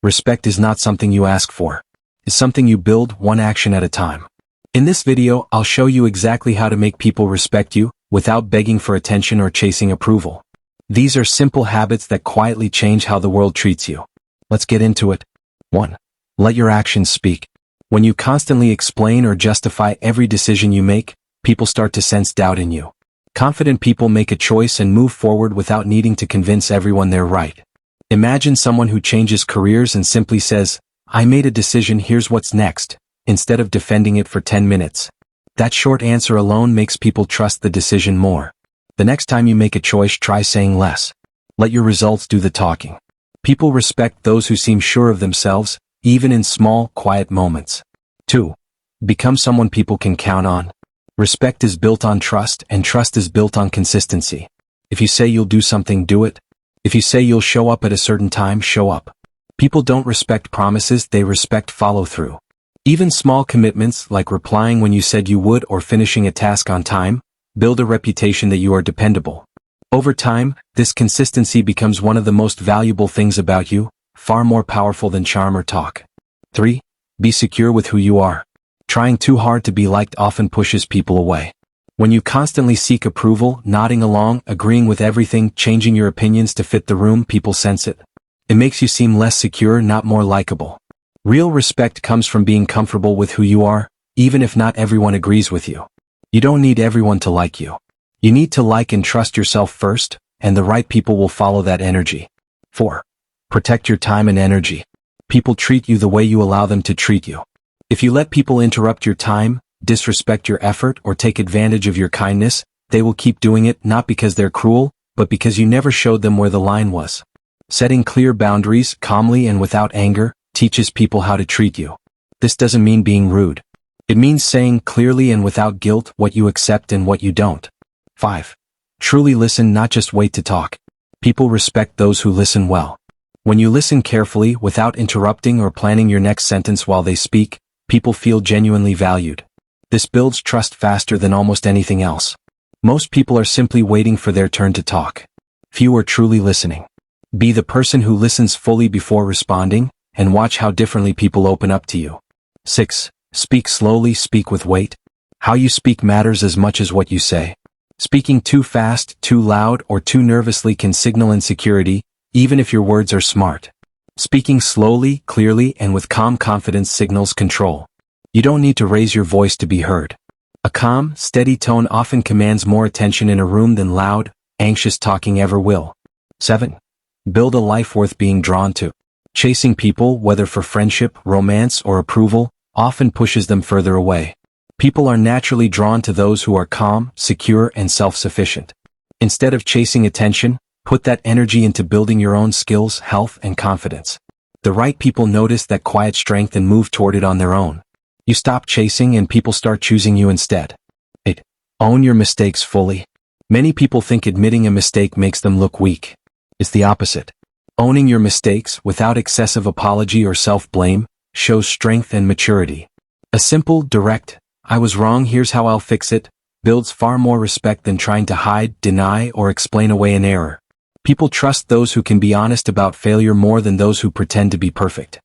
Respect is not something you ask for. It's something you build one action at a time. In this video, I'll show you exactly how to make people respect you without begging for attention or chasing approval. These are simple habits that quietly change how the world treats you. Let's get into it. 1. Let your actions speak. When you constantly explain or justify every decision you make, people start to sense doubt in you. Confident people make a choice and move forward without needing to convince everyone they're right. Imagine someone who changes careers and simply says, "I made a decision, here's what's next," instead of defending it for 10 minutes. That short answer alone makes people trust the decision more. The next time you make a choice, try saying less. Let your results do the talking. People respect those who seem sure of themselves, even in small, quiet moments. 2. Become someone people can count on. Respect is built on trust, and trust is built on consistency. If you say you'll do something, do it. If you say you'll show up at a certain time, show up. People don't respect promises, they respect follow-through. Even small commitments, like replying when you said you would or finishing a task on time, build a reputation that you are dependable. Over time, this consistency becomes one of the most valuable things about you, far more powerful than charm or talk. 3. Be secure with who you are. Trying too hard to be liked often pushes people away. When you constantly seek approval, nodding along, agreeing with everything, changing your opinions to fit the room, people sense it. It makes you seem less secure, not more likable. Real respect comes from being comfortable with who you are, even if not everyone agrees with you. You don't need everyone to like you. You need to like and trust yourself first, and the right people will follow that energy. 4. Protect your time and energy. People treat you the way you allow them to treat you. If you let people interrupt your time, disrespect your effort, or take advantage of your kindness, they will keep doing it not because they're cruel, but because you never showed them where the line was. Setting clear boundaries, calmly and without anger, teaches people how to treat you. This doesn't mean being rude. It means saying clearly and without guilt what you accept and what you don't. 5. Truly listen, not just wait to talk. People respect those who listen well. When you listen carefully, without interrupting or planning your next sentence while they speak, people feel genuinely valued. This builds trust faster than almost anything else. Most people are simply waiting for their turn to talk. Few are truly listening. Be the person who listens fully before responding, and watch how differently people open up to you. 6. Speak slowly, speak with weight. How you speak matters as much as what you say. Speaking too fast, too loud, or too nervously can signal insecurity, even if your words are smart. Speaking slowly, clearly, and with calm confidence signals control. You don't need to raise your voice to be heard. A calm, steady tone often commands more attention in a room than loud, anxious talking ever will. 7. Build a life worth being drawn to. Chasing people, whether for friendship, romance, or approval, often pushes them further away. People are naturally drawn to those who are calm, secure, and self-sufficient. Instead of chasing attention, put that energy into building your own skills, health, and confidence. The right people notice that quiet strength and move toward it on their own. You stop chasing and people start choosing you instead. 8. Own your mistakes fully. Many people think admitting a mistake makes them look weak. It's the opposite. Owning your mistakes, without excessive apology or self-blame, shows strength and maturity. A simple, direct, "I was wrong, here's how I'll fix it," builds far more respect than trying to hide, deny, or explain away an error. People trust those who can be honest about failure more than those who pretend to be perfect.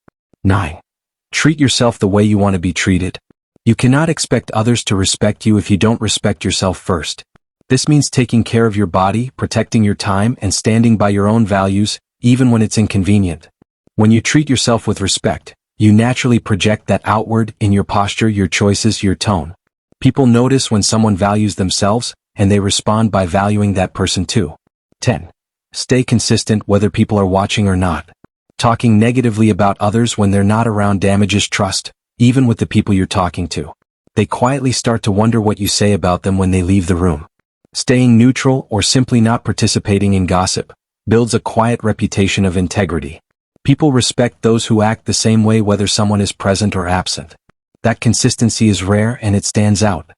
9. Treat yourself the way you want to be treated. You cannot expect others to respect you if you don't respect yourself first. This means taking care of your body, protecting your time, and standing by your own values, even when it's inconvenient. When you treat yourself with respect, you naturally project that outward in your posture, your choices, your tone. People notice when someone values themselves, and they respond by valuing that person too. 10. Stay consistent whether people are watching or not. Talking negatively about others when they're not around damages trust, even with the people you're talking to. They quietly start to wonder what you say about them when they leave the room. Staying neutral or simply not participating in gossip builds a quiet reputation of integrity. People respect those who act the same way whether someone is present or absent. That consistency is rare and it stands out.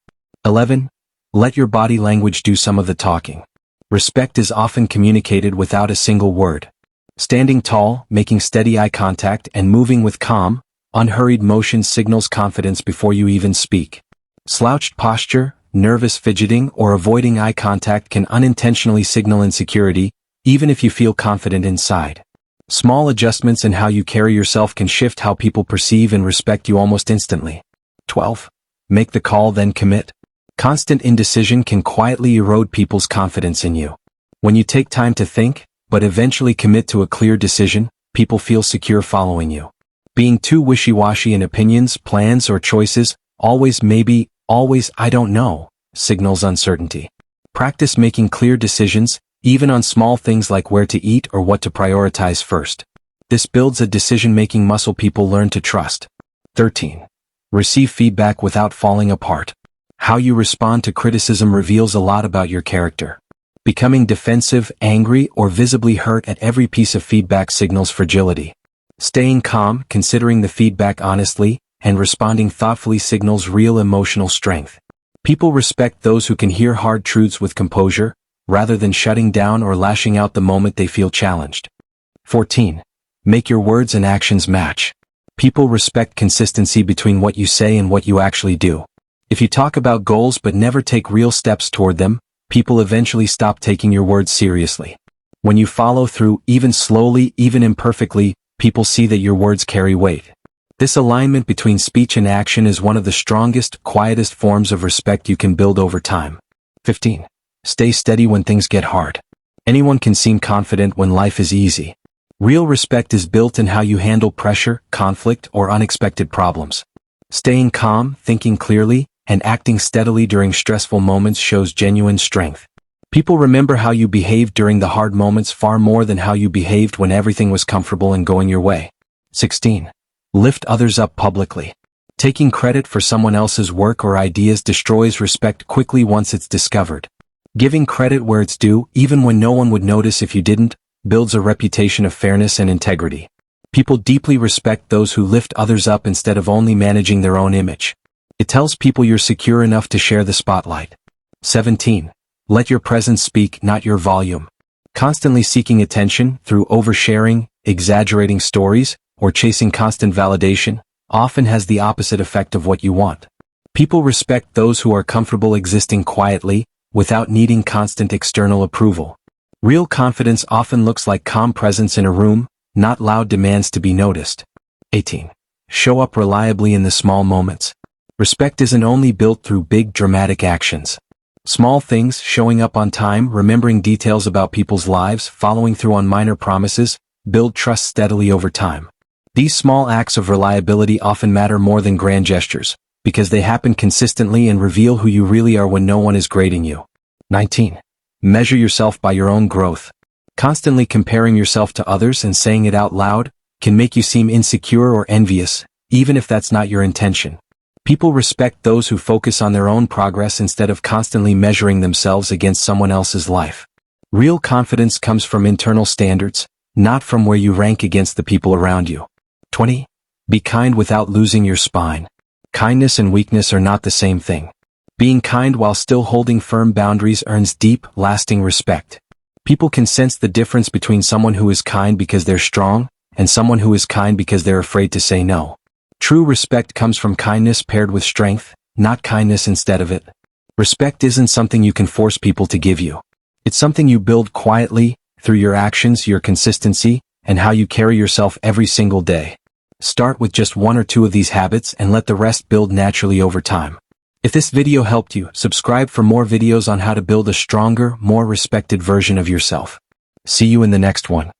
11. Let your body language do some of the talking. Respect is often communicated without a single word. Standing tall, making steady eye contact, and moving with calm, unhurried motion signals confidence before you even speak. Slouched posture, nervous fidgeting, or avoiding eye contact can unintentionally signal insecurity, even if you feel confident inside. Small adjustments in how you carry yourself can shift how people perceive and respect you almost instantly. 12. Make the call then commit. Constant indecision can quietly erode people's confidence in you. When you take time to think, but eventually commit to a clear decision, people feel secure following you. Being too wishy-washy in opinions, plans, or choices, always maybe, always I don't know, signals uncertainty. Practice making clear decisions, even on small things like where to eat or what to prioritize first. This builds a decision-making muscle people learn to trust. 13. Receive feedback without falling apart. How you respond to criticism reveals a lot about your character. Becoming defensive, angry, or visibly hurt at every piece of feedback signals fragility. Staying calm, considering the feedback honestly, and responding thoughtfully signals real emotional strength. People respect those who can hear hard truths with composure, rather than shutting down or lashing out the moment they feel challenged. 14. Make your words and actions match. People respect consistency between what you say and what you actually do. If you talk about goals but never take real steps toward them, people eventually stop taking your words seriously. When you follow through, even slowly, even imperfectly, people see that your words carry weight. This alignment between speech and action is one of the strongest, quietest forms of respect you can build over time. 15. Stay steady when things get hard. Anyone can seem confident when life is easy. Real respect is built in how you handle pressure, conflict, or unexpected problems. Staying calm, thinking clearly, and acting steadily during stressful moments shows genuine strength. People remember how you behaved during the hard moments far more than how you behaved when everything was comfortable and going your way. 16. Lift others up publicly. Taking credit for someone else's work or ideas destroys respect quickly once it's discovered. Giving credit where it's due, even when no one would notice if you didn't, builds a reputation of fairness and integrity. People deeply respect those who lift others up instead of only managing their own image. It tells people you're secure enough to share the spotlight. 17. Let your presence speak, not your volume. Constantly seeking attention through oversharing, exaggerating stories, or chasing constant validation often has the opposite effect of what you want. People respect those who are comfortable existing quietly, without needing constant external approval. Real confidence often looks like calm presence in a room, not loud demands to be noticed. 18. Show up reliably in the small moments. Respect isn't only built through big dramatic actions. Small things, showing up on time, remembering details about people's lives, following through on minor promises, build trust steadily over time. These small acts of reliability often matter more than grand gestures, because they happen consistently and reveal who you really are when no one is grading you. 19. Measure yourself by your own growth. Constantly comparing yourself to others and saying it out loud can make you seem insecure or envious, even if that's not your intention. People respect those who focus on their own progress instead of constantly measuring themselves against someone else's life. Real confidence comes from internal standards, not from where you rank against the people around you. 20. Be kind without losing your spine. Kindness and weakness are not the same thing. Being kind while still holding firm boundaries earns deep, lasting respect. People can sense the difference between someone who is kind because they're strong, and someone who is kind because they're afraid to say no. True respect comes from kindness paired with strength, not kindness instead of it. Respect isn't something you can force people to give you. It's something you build quietly, through your actions, your consistency, and how you carry yourself every single day. Start with just one or two of these habits and let the rest build naturally over time. If this video helped you, subscribe for more videos on how to build a stronger, more respected version of yourself. See you in the next one.